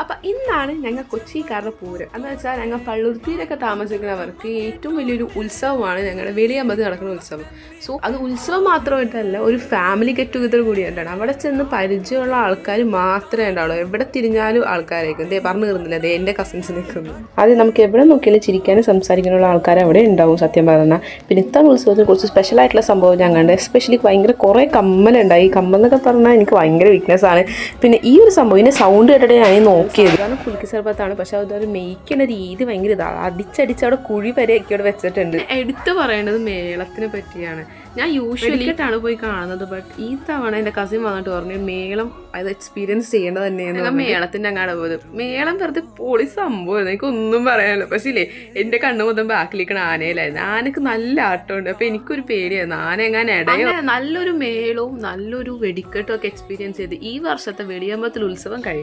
അപ്പം ഇന്നാണ് ഞങ്ങൾ കൊച്ചിക്കാരുടെ പൂരം എന്ന് വെച്ചാൽ ഞങ്ങൾ പള്ളുരുത്തിയിലൊക്കെ താമസിക്കുന്നവർക്ക് ഏറ്റവും വലിയൊരു ഉത്സവമാണ് ഞങ്ങളുടെ വെളിയമ്പലത്തിൽ നടക്കുന്ന ഉത്സവം. സോ അത് ഉത്സവം മാത്രമായിട്ടല്ല, ഒരു ഫാമിലി ഗെറ്റ് ടുഗദർ കൂടിയായിട്ടാണ്. അവിടെ ചെന്ന് പരിചയമുള്ള ആൾക്കാർ മാത്രമേ ഉണ്ടാവുള്ളൂ. എവിടെ തിരിഞ്ഞാലും ആൾക്കാരായിരിക്കും. ദേ പറഞ്ഞു തീർന്നില്ല, ദേ എൻ്റെ കസിൻസ് നിൽക്കുന്നു. അത് നമുക്ക് എവിടെ നോക്കിയാലും ചിരിക്കാനും സംസാരിക്കാനുള്ള ആൾക്കാർ അവിടെ ഉണ്ടാവും സത്യം പറഞ്ഞാൽ. പിന്നെ ഇത്തവണ ഉത്സവത്തിന് കുറച്ച് സ്പെഷ്യലായിട്ടുള്ള സംഭവം ഞങ്ങളുടെ എസ്പെഷ്യലി ഭയങ്കര കുറേ കമ്മലുണ്ടായി. കമ്മലെന്നൊക്കെ പറഞ്ഞാൽ എനിക്ക് ഭയങ്കര വീക്ക്നെസ് ആണ്. പിന്നെ ഈ ഒരു സംഭവം ഇതിൻ്റെ സൗണ്ട് കേട്ടിട്ട് ഞാൻ നോക്കിയത് കാരണം പുൽക്കി സർബത്താണ്. പക്ഷെ അതൊരു മേയ്ക്കുന്ന രീതി ഭയങ്കര ഇതാണ്. അടിച്ചടിച്ച് അവിടെ കുഴി വരെയൊക്കെ അവിടെ വെച്ചിട്ടുണ്ട്. എടുത്തു പറയേണ്ടത് മേളത്തിനെ പറ്റിയാണ്. ഞാൻ യൂഷ്വലി ആയിട്ടാണ് പോയി കാണുന്നത്. ബട്ട് ഈ തവണ എൻ്റെ കസിൻ വന്നിട്ട് പറഞ്ഞു മേളം അത് എക്സ്പീരിയൻസ് ചെയ്യേണ്ടത് തന്നെയെന്ന്. മേളത്തിൻ്റെ അങ്ങാടെ പോയത് മേളം വെറുതെ പൊളി സംഭവമായിരുന്നു, എനിക്കൊന്നും പറയാനില്ല. പക്ഷേ ഇല്ലേ എൻ്റെ കണ്ണു മൊത്തം ബാക്കിലേക്കാണ് ആനയിലായിരുന്നു. ആനക്ക് നല്ല ആട്ടമുണ്ട്. അപ്പോൾ എനിക്കൊരു പേടിയായിരുന്നു ആന എങ്ങനെ ഇടയോ. നല്ലൊരു മേളവും നല്ലൊരു വെടിക്കെട്ടും ഒക്കെ എക്സ്പീരിയൻസ് ചെയ്ത് ഈ വർഷത്തെ വെളിയമ്പലത്തിൽ ഉത്സവം കഴിയും.